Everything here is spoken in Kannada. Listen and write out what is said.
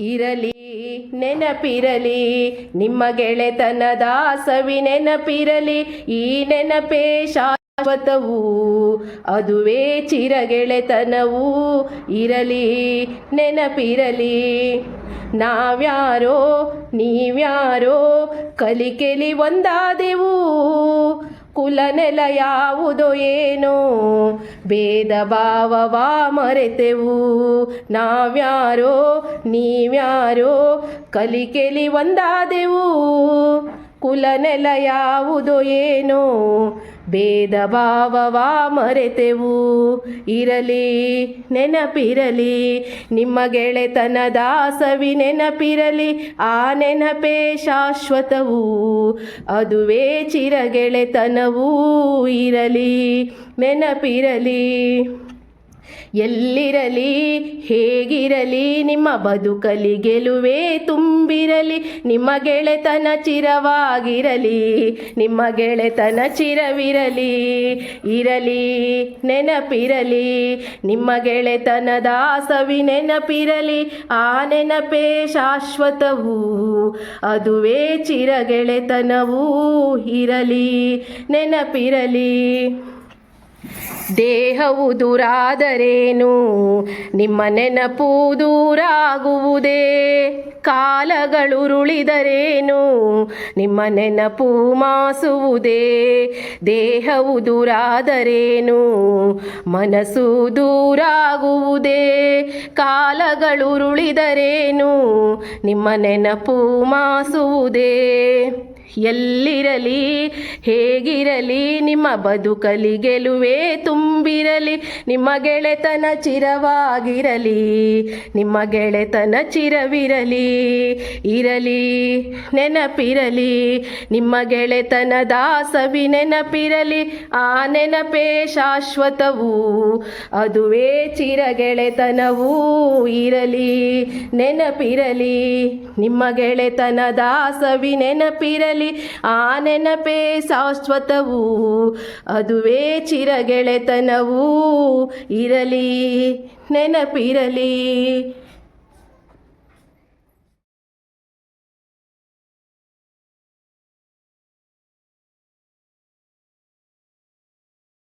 ಇರಲಿ ನೆನಪಿರಲಿ ನಿಮ್ಮ ಗೆಳೆತನದ ಸವಿ ನೆನಪಿರಲಿ. ಈ ನೆನಪೇ ಶಾಶ್ವತವು, ಅದುವೇ ಚಿರಗೆಳೆತನವು. ಇರಲಿ ನೆನಪಿರಲಿ. ನಾವ್ಯಾರೋ ನೀವ್ಯಾರೋ ಕಲಿಕೆಲಿ ಒಂದಾದೆವು. ಕುಲ ನೆಲ ಯಾವುದೋ ಏನೋ ಭೇದ ಭಾವವ ಮರೆತೆವು. ನಾವ್ಯಾರೋ ನೀವ್ಯಾರೋ ಕಲಿಕೆಲಿ ಒಂದಾದೆವು. ಕುಲ ನೆಲ ಯಾವುದೋ ಏನೋ ಭೇದ ಭಾವವ ಮರೆತೆವು. ಇರಲಿ ನೆನಪಿರಲಿ ನಿಮ್ಮ ಗೆಳೆತನದ ಸವಿ ನೆನಪಿರಲಿ. ಆ ನೆನಪೇ ಶಾಶ್ವತವು, ಅದುವೇ ಚಿರಗೆಳೆತನವು. ಇರಲಿ ನೆನಪಿರಲಿ. ಎಲ್ಲಿರಲಿ ಹೇಗಿರಲಿ ನಿಮ್ಮ ಬದುಕಲಿ ಗೆಲುವೇ ತುಂಬಿರಲಿ. ನಿಮ್ಮ ಗೆಳೆತನ ಚಿರವಾಗಿರಲಿ, ನಿಮ್ಮ ಗೆಳೆತನ ಚಿರವಿರಲಿ. ಇರಲಿ ನೆನಪಿರಲಿ ನಿಮ್ಮ ಗೆಳೆತನದ ಸವಿ ನೆನಪಿರಲಿ. ಆ ನೆನಪೇ ಶಾಶ್ವತವು, ಅದುವೇ ಚಿರಗೆಳೆತನವು. ಇರಲಿ ನೆನಪಿರಲಿ. ದೇಹವು ದೂರಾದರೇನು ನಿಮ್ಮ ನೆನಪು ದೂರಾಗುವುದೇ. ಕಾಲಗಳುರುಳಿದರೇನು ನಿಮ್ಮ ನೆನಪು ಮಾಸುವುದೇ. ದೇಹವು ದೂರಾದರೇನು ಮನಸ್ಸು ದೂರಾಗುವುದೇ. ಕಾಲಗಳುರುಳಿದರೇನು ನಿಮ್ಮ ನೆನಪು ಮಾಸುವುದೇ. ಎಲ್ಲಿರಲಿ ಹೇಗಿರಲಿ ನಿಮ್ಮ ಬದುಕಲಿ ಗೆಲುವೇ ತುಂಬಿರಲಿ. ನಿಮ್ಮ ಗೆಳೆತನ ಚಿರವಾಗಿರಲಿ, ನಿಮ್ಮ ಗೆಳೆತನ ಚಿರವಿರಲಿ. ಇರಲಿ ನೆನಪಿರಲಿ ನಿಮ್ಮ ಗೆಳೆತನದ ಸವಿ ನೆನಪಿರಲಿ. ಆ ನೆನಪೇ ಶಾಶ್ವತವು, ಅದುವೇ ಚಿರಗೆಳೆತನವು. ಇರಲಿ ನೆನಪಿರಲಿ ನಿಮ್ಮ ಗೆಳೆತನದ ಸವಿ ನೆನಪಿರಲಿ. ಆ ನೆನಪೇ ಶಾಶ್ವತವು, ಅದುವೇ ಚಿರಗೆಳೆತನವು. ಇರಲಿ ನೆನಪಿರಲಿ.